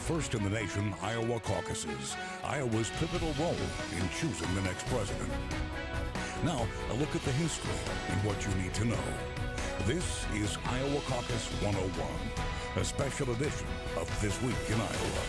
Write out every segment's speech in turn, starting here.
first in the nation Iowa caucuses, Iowa's pivotal role in choosing the next president. Now, a look at the history and what you need to know. This is Iowa Caucus 101, a special edition of This Week in Iowa.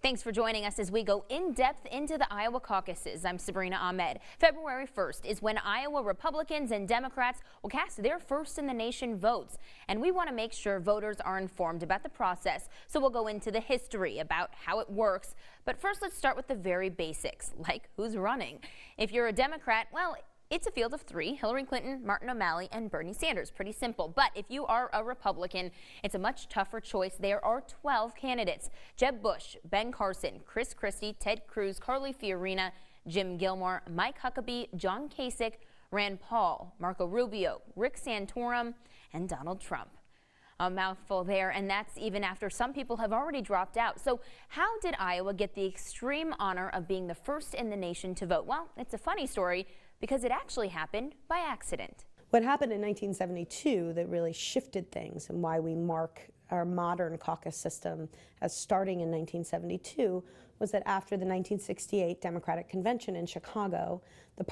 Thanks for joining us as we go in depth into the Iowa caucuses. I'm Sabrina Ahmed. February 1st is when Iowa Republicans and Democrats will cast their first in the nation votes. And we want to make sure voters are informed about the process. So we'll go into the history about how it works. But first, let's start with the very basics, like who's running. If you're a Democrat, well, it's a field of three: Hillary Clinton, Martin O'Malley, and Bernie Sanders. Pretty simple. But if you are a Republican, it's a much tougher choice. There are 12 candidates: Jeb Bush, Ben Carson, Chris Christie, Ted Cruz, Carly Fiorina, Jim Gilmore, Mike Huckabee, John Kasich, Rand Paul, Marco Rubio, Rick Santorum, and Donald Trump. A mouthful there, and that's even after some people have already dropped out. So how did Iowa get the extreme honor of being the first in the nation to vote? Well, it's a funny story, because it actually happened by accident. What happened in 1972 that really shifted things and why we mark our modern caucus system as starting in 1972 was that after the 1968 Democratic Convention in Chicago, the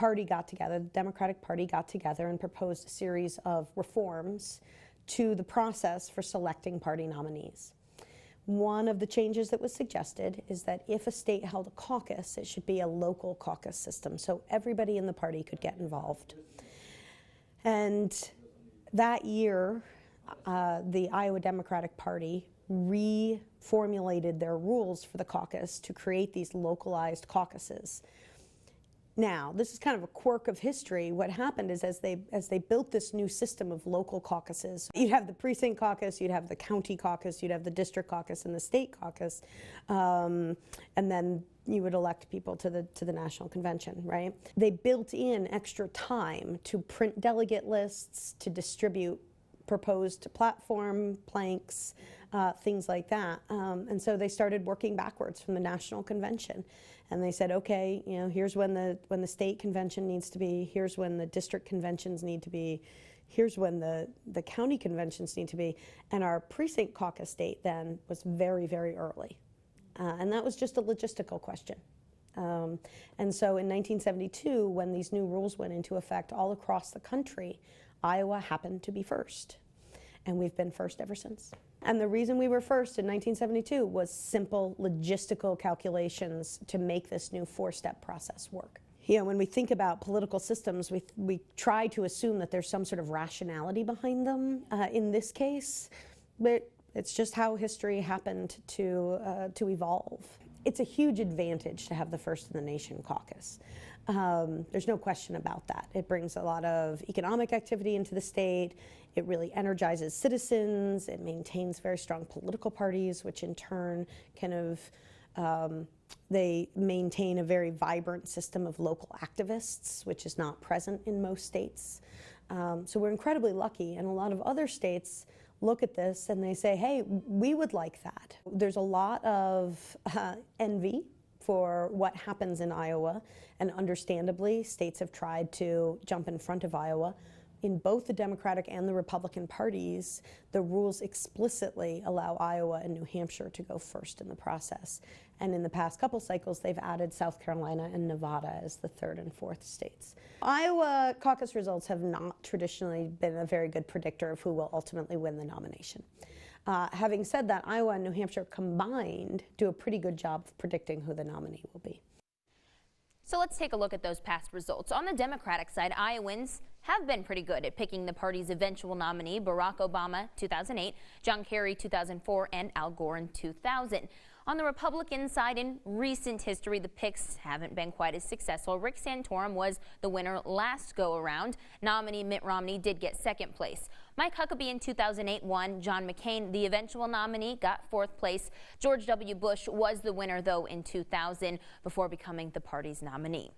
Democratic Party got together and proposed a series of reforms to the process for selecting party nominees. One of the changes that was suggested is that if a state held a caucus, it should be a local caucus system, so everybody in the party could get involved. And that year, the Iowa Democratic Party reformulated their rules for the caucus to create these localized caucuses. Now, this is kind of a quirk of history. What happened is as they built this new system of local caucuses, you'd have the precinct caucus, you'd have the county caucus, you'd have the district caucus and the state caucus, and then you would elect people to the national convention, right? They built in extra time to print delegate lists, to distribute proposed platform planks, things like that. And so they started working backwards from the national convention. And they said, okay, you know, here's when the state convention needs to be, here's when the district conventions need to be, here's when the county conventions need to be. And our precinct caucus date then was very, very early. And that was just a logistical question. And so in 1972, when these new rules went into effect all across the country, Iowa happened to be first. And we've been first ever since. And the reason we were first in 1972 was simple logistical calculations to make this new four-step process work. You know, when we think about political systems, we try to assume that there's some sort of rationality behind them in this case, but it's just how history happened to evolve. It's a huge advantage to have the first in the nation caucus. There's no question about that. It brings a lot of economic activity into the state. It really energizes citizens. It maintains very strong political parties, which in turn kind of, they maintain a very vibrant system of local activists, which is not present in most states. So we're incredibly lucky, and a lot of other states look at this and they say, hey, we would like that. There's a lot of envy for what happens in Iowa, and understandably, states have tried to jump in front of Iowa. In both the Democratic and the Republican parties, the rules explicitly allow Iowa and New Hampshire to go first in the process. And in the past couple cycles, they've added South Carolina and Nevada as the third and fourth states. Iowa caucus results have not traditionally been a very good predictor of who will ultimately win the nomination. Having said that, Iowa and New Hampshire combined do a pretty good job of predicting who the nominee will be. So let's take a look at those past results. On the Democratic side, Iowans have been pretty good at picking the party's eventual nominee: Barack Obama, 2008, John Kerry, 2004, and Al Gore in 2000. On the Republican side, in recent history, the picks haven't been quite as successful. Rick Santorum was the winner last go-around. Nominee Mitt Romney did get second place. Mike Huckabee in 2008 won. John McCain, the eventual nominee, got fourth place. George W. Bush was the winner, though, in 2000 before becoming the party's nominee.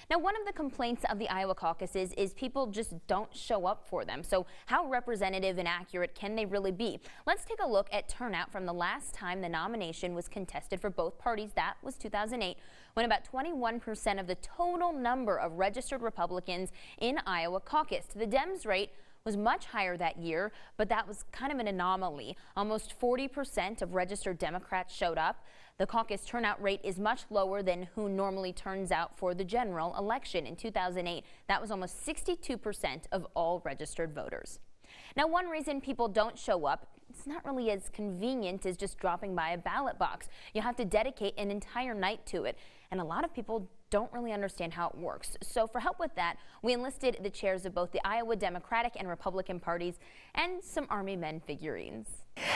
Now, one of the complaints of the Iowa caucuses is people just don't show up for them. So how representative and accurate can they really be? Let's take a look at turnout from the last time the nomination was contested for both parties. That was 2008, when about 21% of the total number of registered Republicans in Iowa caucused. The Dems' rate was much higher that year, but that was kind of an anomaly. Almost 40% of registered Democrats showed up. The caucus turnout rate is much lower than who normally turns out for the general election. In 2008, that was almost 62% of all registered voters. Now, one reason people don't show up, it's not really as convenient as just dropping by a ballot box. You have to dedicate an entire night to it, and a lot of people don't really understand how it works. So for help with that, we enlisted the chairs of both the Iowa Democratic and Republican parties and some Army men figurines.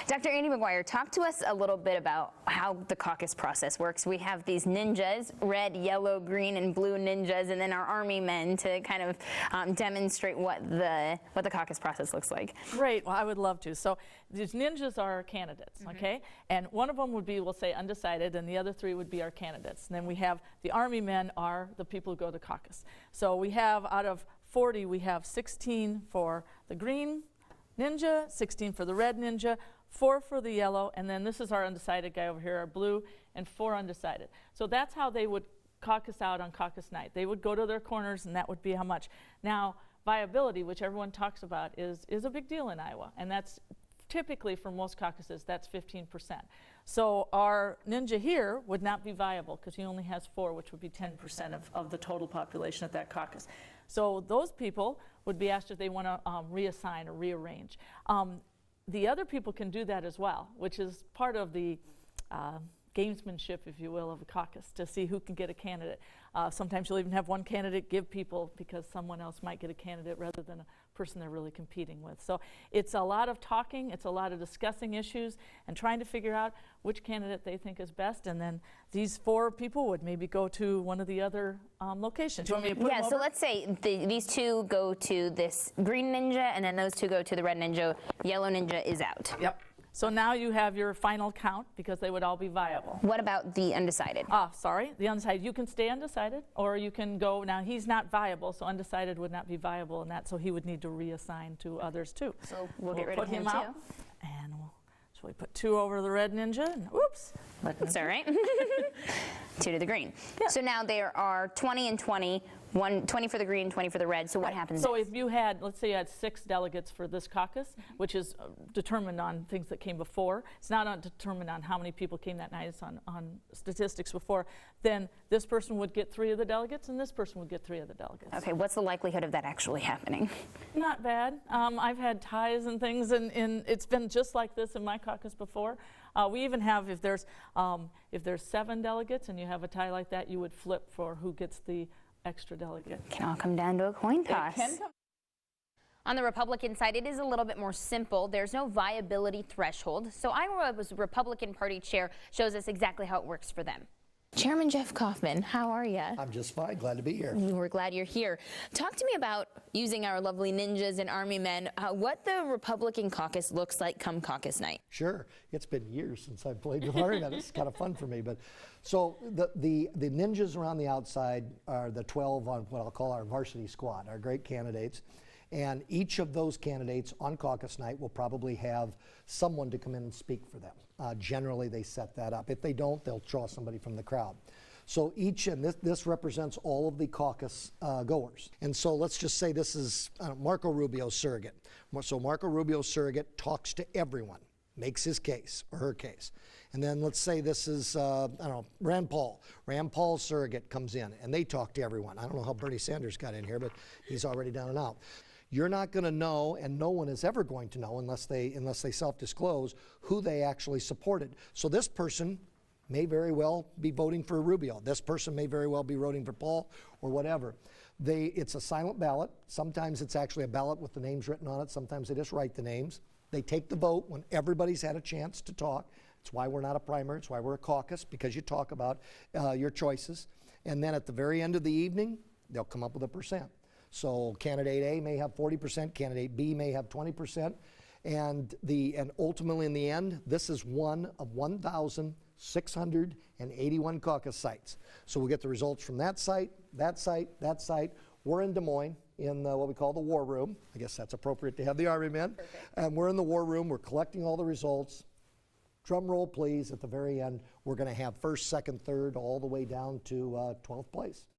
Dr. Andy McGuire, talk to us a little bit about how the caucus process works. We have these ninjas, red, yellow, green, and blue ninjas, and then our Army men to kind of demonstrate what the caucus process looks like. Great. Well, I would love to. So these ninjas are our candidates, okay? And one of them would be, we'll say, undecided, and the other three would be our candidates. And then we have the Army men are the people who go to caucus. So we have, out of 40, we have 16 for the green ninja, 16 for the red ninja, 4 for the yellow, and then this is our undecided guy over here, our blue, and 4 undecided. So that's how they would caucus out on caucus night. They would go to their corners, and that would be how much. Now, viability, which everyone talks about, is a big deal in Iowa, and that's typically for most caucuses, that's 15%. So our ninja here would not be viable because he only has 4, which would be 10% of the total population at that caucus. So those people would be asked if they want to reassign or rearrange. The other people can do that as well, which is part of the gamesmanship, if you will, of a caucus, to see who can get a candidate. Sometimes you'll even have one candidate give people because someone else might get a candidate rather than a person they're really competing with. So it's a lot of talking, it's a lot of discussing issues and trying to figure out which candidate they think is best, and then these 4 people would maybe go to one of the other locations. Do you want me to put them over? So let's say these 2 go to this green ninja, and then those 2 go to the red ninja. Yellow ninja is out. Yep. So now you have your final count because they would all be viable. What about the undecided? Sorry, the undecided. You can stay undecided, or you can go. Now he's not viable, so undecided would not be viable in that. So he would need to reassign to others too. So we'll get rid of him out, too. and so we put 2 over the red ninja. And oops, that's all right. 2 to the green. Yeah. So now there are 20 and 20. 20 for the green, 20 for the red. So what happens So next? if you had, let's say you had 6 delegates for this caucus, which is determined on things that came before. It's not determined on how many people came that night. It's on statistics before. Then this person would get 3 of the delegates, and this person would get 3 of the delegates. Okay, what's the likelihood of that actually happening? Not bad. I've had ties and things, and it's been just like this in my caucus before. We even have, if there's 7 delegates and you have a tie like that, you would flip for who gets the extra delegate. It can all come down to a coin toss. On the Republican side, it is a little bit more simple. There's no viability threshold. So Iowa's Republican Party chair shows us exactly how it works for them. Chairman Jeff Kaufman, how are you? I'm just fine. Glad to be here. We're glad you're here. Talk to me about using our lovely ninjas and Army men, what the Republican caucus looks like come caucus night. Sure. It's been years since I've played with Army men. It's kind of fun for me. But so the ninjas around the outside are the 12 on what I'll call our varsity squad, our great candidates. And each of those candidates on caucus night will probably have someone to come in and speak for them. Generally, they set that up. If they don't, they'll draw somebody from the crowd. So each, and this represents all of the caucus goers. And so let's just say this is Marco Rubio's surrogate. So Marco Rubio's surrogate talks to everyone, makes his case or her case. And then let's say this is, Rand Paul. Rand Paul's surrogate comes in and they talk to everyone. I don't know how Bernie Sanders got in here, but he's already down and out. You're not going to know, and no one is ever going to know unless they self-disclose who they actually supported. So this person may very well be voting for Rubio. This person may very well be voting for Paul or whatever. It's a silent ballot. Sometimes it's actually a ballot with the names written on it. Sometimes they just write the names. They take the vote when everybody's had a chance to talk. It's why we're not a primary. It's why we're a caucus, because you talk about your choices. And then at the very end of the evening, they'll come up with a percent. So candidate A may have 40%, candidate B may have 20%, and ultimately in the end, this is one of 1,681 caucus sites. So we'll get the results from that site, that site, that site. We're in Des Moines in what we call the war room. I guess that's appropriate to have the Army men. And we're in the war room, we're collecting all the results. Drum roll, please. At the very end, we're going to have first, second, third, all the way down to 12th place.